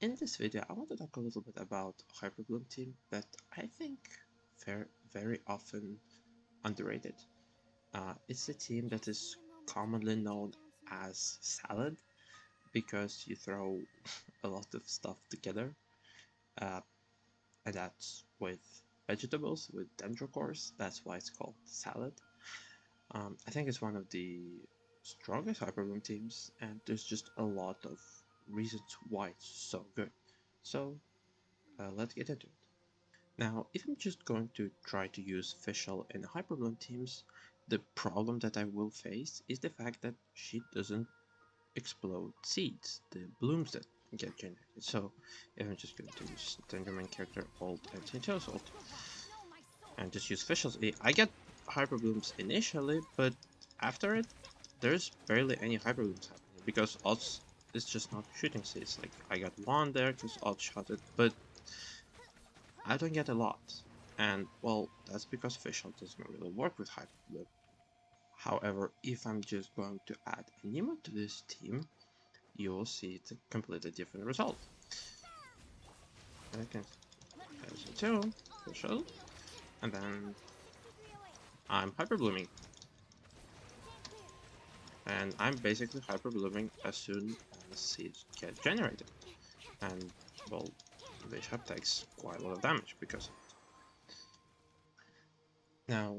In this video, I want to talk a little bit about HYPERBLOOM team that I think very often underrated. It's a team that is commonly known as salad because you throw a lot of stuff together, uh, and that's with vegetables, with dendrocores. That's why it's called salad. I think it's one of the strongest HYPERBLOOM teams, and there's just a lot of reasons why it's so good. So let's get into it. Now, if I'm just going to try to use Fischl in HYPERBLOOM teams, the problem that I will face is the fact that she doesn't explode seeds, the blooms that get generated. So if I'm just going to use Tenderman character Alt and Tinto's Alt and just use Fischl's, I get HYPERBLOOMs initially, but after it, there's barely any HYPERBLOOMs happening because Alt is just not shooting seeds. Like I got one there because Alt shot it, but I don't get a lot. And well, that's because Fischl doesn't really work with HYPERBLOOM. However, if I'm just going to add Anemo to this team, you will see it's a completely different result. I can as two Fischl, and then I'm hyperblooming. And I'm basically hyperblooming as soon as seeds get generated. And well, Bishop takes quite a lot of damage because of it. Now,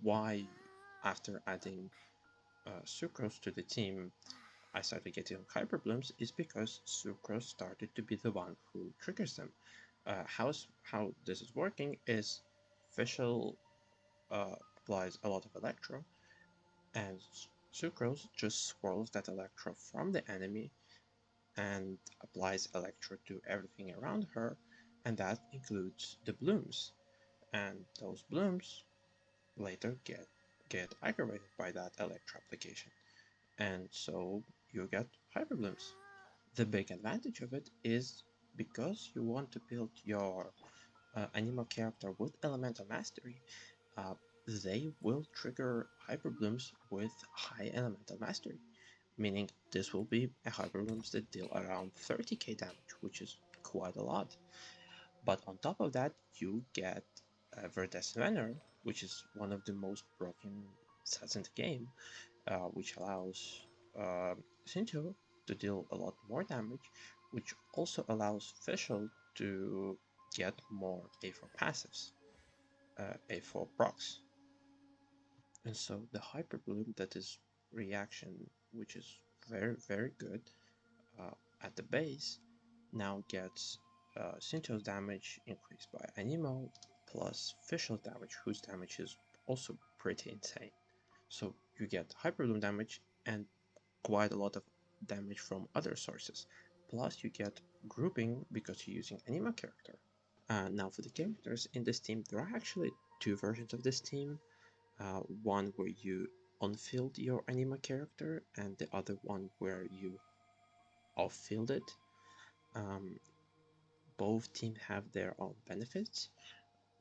why after adding Sucrose to the team I started getting hyperblooms is because Sucrose started to be the one who triggers them. How this is working is Fischl applies a lot of Electro, and Sucrose just swirls that Electro from the enemy and applies Electro to everything around her, and that includes the blooms. And those blooms later get aggravated by that Electro application, and so you get hyperblooms. The big advantage of it is because you want to build your animal character with elemental mastery, uh, they will trigger hyperblooms with high elemental mastery, meaning this will be a hyperblooms that deal around 30k damage, which is quite a lot. But on top of that, you get Verdes Vener, which is one of the most broken sets in the game, which allows Sinto to deal a lot more damage, which also allows Fischl to get more A4 passives, A4 procs. And so the Hyper Bloom, that is reaction, which is very good uh, at the base, now gets Sinto's damage increased by Anemo plus Fischl's damage, whose damage is also pretty insane. So you get Hyperbloom damage and quite a lot of damage from other sources. Plus you get grouping because you're using Anima character. Now for the characters in this team, there are actually two versions of this team. One where you on-field your Anima character and the other one where you off-field it. Um, both teams have their own benefits.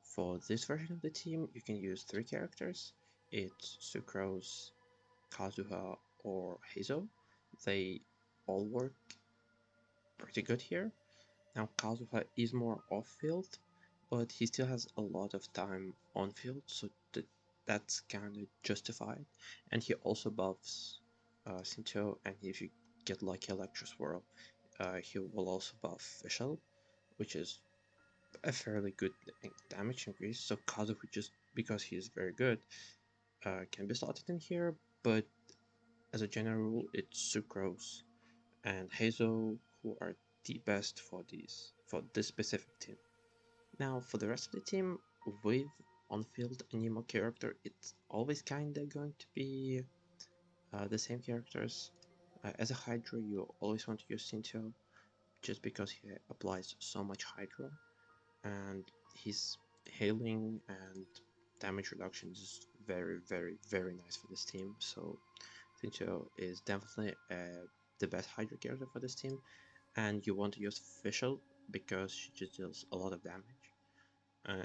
For this version of the team, you can use three characters. It's Sucrose, Kazuha, or Heizo. They all work pretty good here. Now Kazuha is more off-field, but he still has a lot of time on-field, so that's kind of justified. And he also buffs Sinto, and if you get lucky Electro Swirl, he will also buff Fischl, which is a fairly good damage increase. So Kazuha, just because he is very good, can be slotted in here, but as a general rule, it's Sucrose and Hazel who are the best for this specific team. Now for the rest of the team, with on-field Anemo character, it's always kinda going to be the same characters. As a Hydra, you always want to use Sinto, just because he applies so much Hydra, and his healing and damage reduction is very nice for this team. So Sincho is definitely the best Hydra character for this team, and you want to use Fischl because she just deals a lot of damage,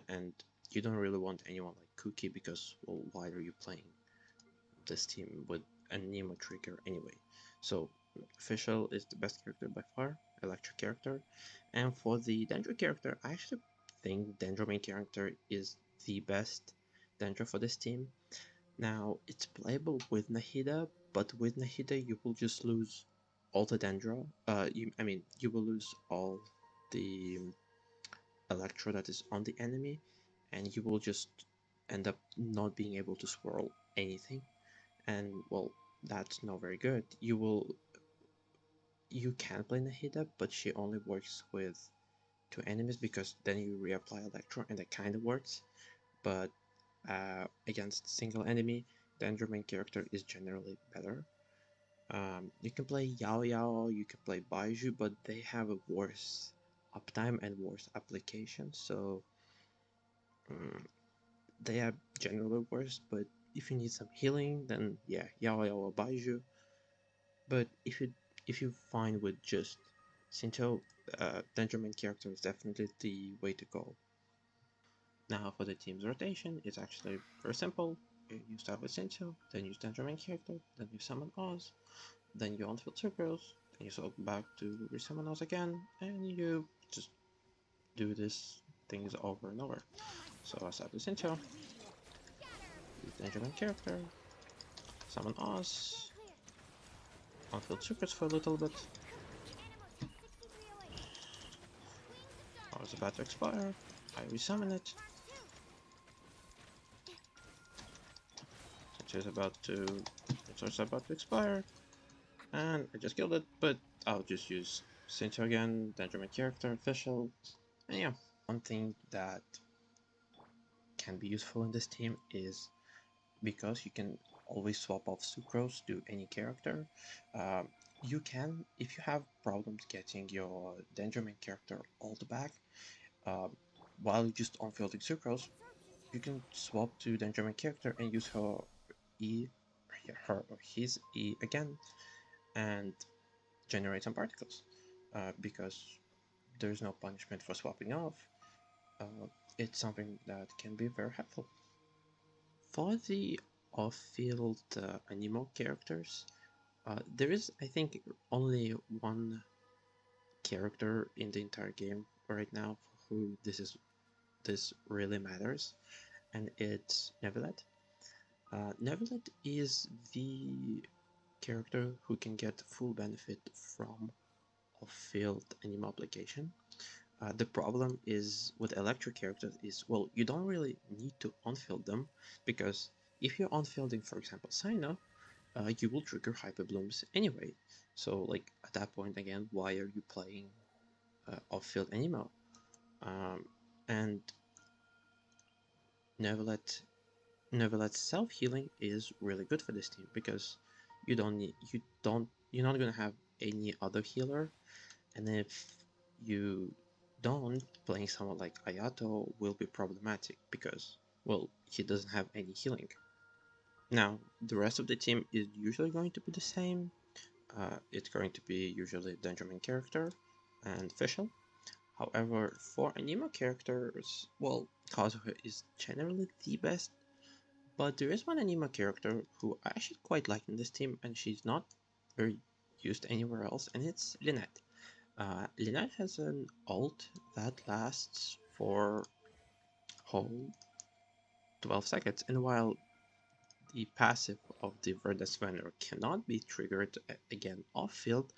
and you don't really want anyone like Cookie because, well, why are you playing this team with a Nemo trigger anyway? So Fischl is the best character by far, electric character. And for the Dendro character, I actually think Dendro main character is the best Dendro for this team. Now, it's playable with Nahida, but with Nahida you will just lose all the Dendro. You will lose all the Electro that is on the enemy, and you will just end up not being able to swirl anything. And well, that's not very good. You can play Nahida, but she only works with two enemies because then you reapply Electro and that kind of works. But against single enemy, the Enderman character is generally better. You can play Yao Yao, you can play Baiju, but they have a worse uptime and worse application, so they are generally worse. But if you need some healing, then yeah, Yao Yao or Baiju. But if you find with just Sinto, Enderman character is definitely the way to go. Now for the team's rotation, it's actually very simple. You start with Sinto, then you stand your main character, then you summon Oz, then you unfield Sucrose, then you swap back to resummon Oz again, and you just do this things over and over. So I start with Sinto, you stand your main character, summon Oz, unfield Sucrose for a little bit. Oz is about to expire, I resummon it. It's about to expire, and I just killed it, but I'll just use Sinto again, Dendroman character, official, and yeah. One thing that can be useful in this team is because you can always swap off Sucrose to any character, you can, if you have problems getting your Dendroman character ult back, while you just on-fielding Sucrose, you can swap to Dendroman character and use her E, her or his E again, and generate some particles. Because there's no punishment for swapping off, it's something that can be very helpful. For the off-field Anemo characters, there is, I think, only one character in the entire game right now for who this really matters, and it's Nevelet. Nevelet is the character who can get full benefit from off-field Anemo application. The problem is with electric characters is, well, you don't really need to on-field them, because if you're on-fielding, for example, Sino, you will trigger Hyperblooms anyway. So, like, at that point, again, why are you playing off-field anymore? And Neverlet's self-healing is really good for this team, because you're not gonna have any other healer, and if you don't, playing someone like Ayato will be problematic because, well, he doesn't have any healing. Now, the rest of the team is usually going to be the same. It's going to be usually Dendroman character and Fischl. However, for Anemo characters, well, Kazuha is generally the best, but there is one Anemo character who I actually quite like in this team, and she's not very used anywhere else, and it's Lynette. Lynette has an ult that lasts for whole 12 seconds, and while the passive of the Verdes Vener cannot be triggered again off-field,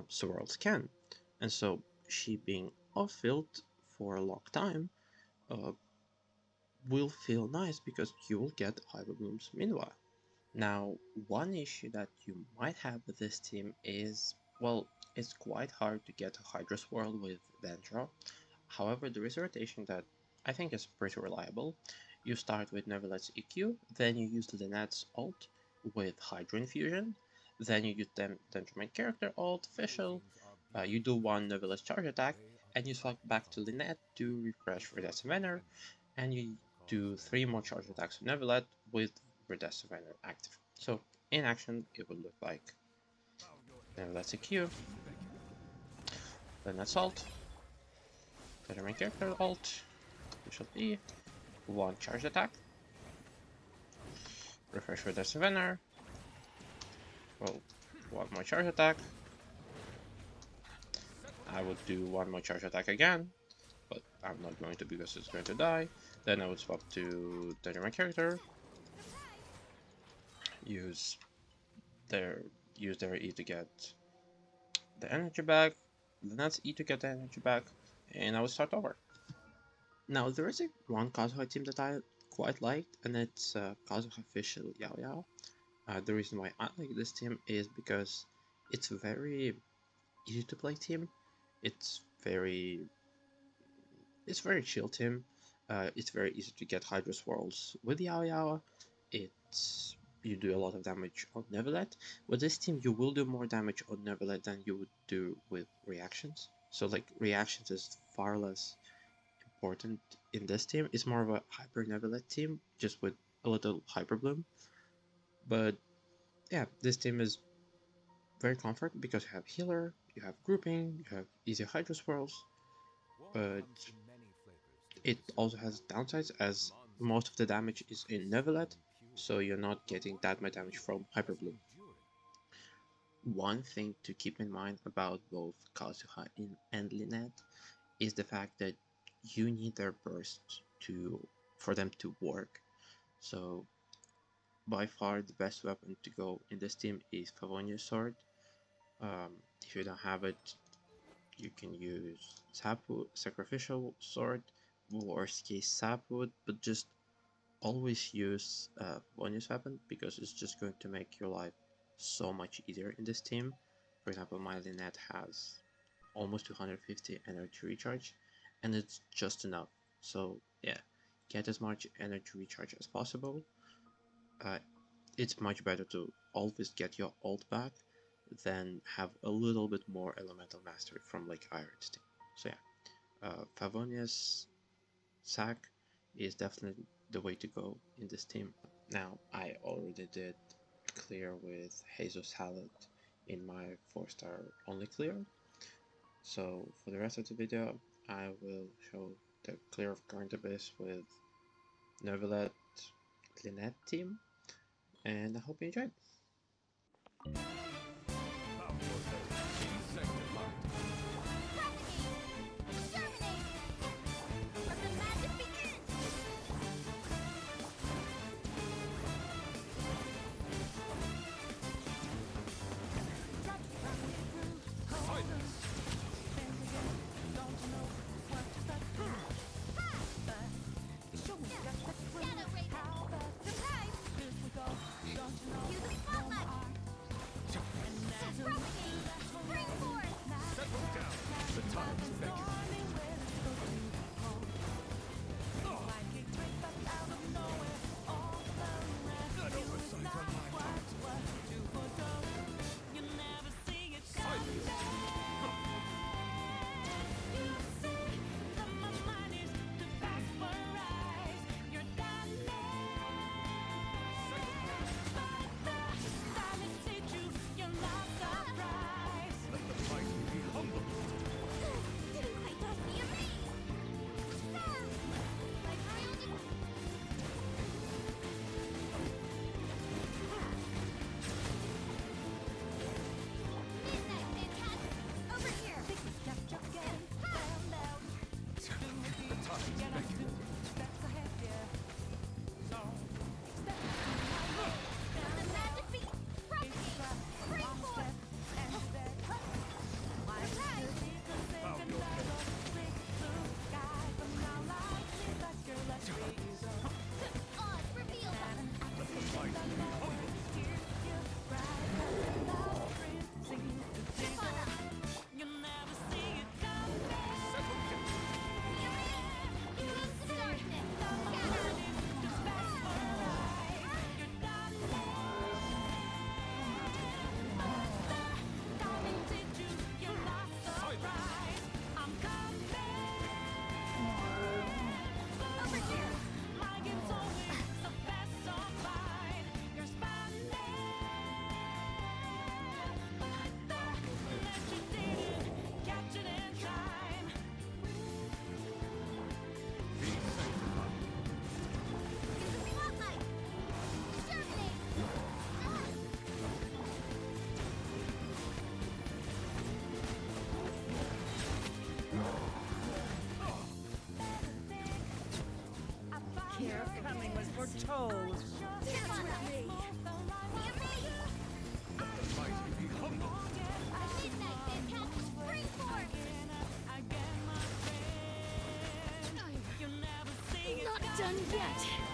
Swirls can. And so she being off-field for a long time will feel nice because you will get Hyperblooms meanwhile. Now, one issue that you might have with this team is, well, it's quite hard to get a Hydra Swirl with Dendro. However, there is a rotation that I think is pretty reliable. You start with Neverlet's EQ, then you use Lynette's ult with Hydra Infusion, then you use Dendroman character ult, Fischl, you do one Neverlet's charge attack, and you swap back to Lynette to refresh Redescent Vener, and you do 3 more charge attacks with Neverlet with Redescent Vener active. So, in action, it would look like Neverlet's EQ, Lynette's ult, Dendroman character ult, Fischl E, 1 charge attack, refresh with Redescent Vener, well, 1 more charge attack, I would do one more charge attack again, but I'm not going to because it's going to die. Then I would swap to my character, use their E to get the energy back, the next E to get the energy back, and I would start over. Now there is one Kazuha team that I quite liked, and it's Kazuha Official Yao Yao. The reason why I like this team is because it's a very easy to play team. It's very chill team. It's very easy to get Hydro Swirls with Yao Yao. It's you do a lot of damage on Neverlet. With this team, you will do more damage on Neverlet than you would do with reactions. So like reactions is far less important in this team. It's more of a hyper Neverlet team, just with a little Hyper Bloom. But yeah, this team is very comfort because you have healer, you have grouping, you have easy Hydro Swirls, but it also has downsides as most of the damage is in Neverlet, so you're not getting that much damage from Hyperbloom. One thing to keep in mind about both Kazuha and Lynette is the fact that you need their burst for them to work. So by far the best weapon to go in this team is Favonia's sword. If you don't have it, you can use Sacrificial Sword, worst case Sapwood, but just always use bonus weapon because it's just going to make your life so much easier in this team. For example, my Lynette has almost 250 energy recharge, and it's just enough. So yeah, get as much energy recharge as possible. It's much better to always get your ult back than have a little bit more elemental mastery from like Iron's team. So yeah, Favonia's sack is definitely the way to go in this team. Now, I already did clear with Hazel Salad in my 4-star only clear. So for the rest of the video, I will show the clear of current abyss with Neverlet Lynette team, and I hope you enjoyed. for toes. Dance with me. Let the mighty be humble. Midnight fantastic springform. Not done yet.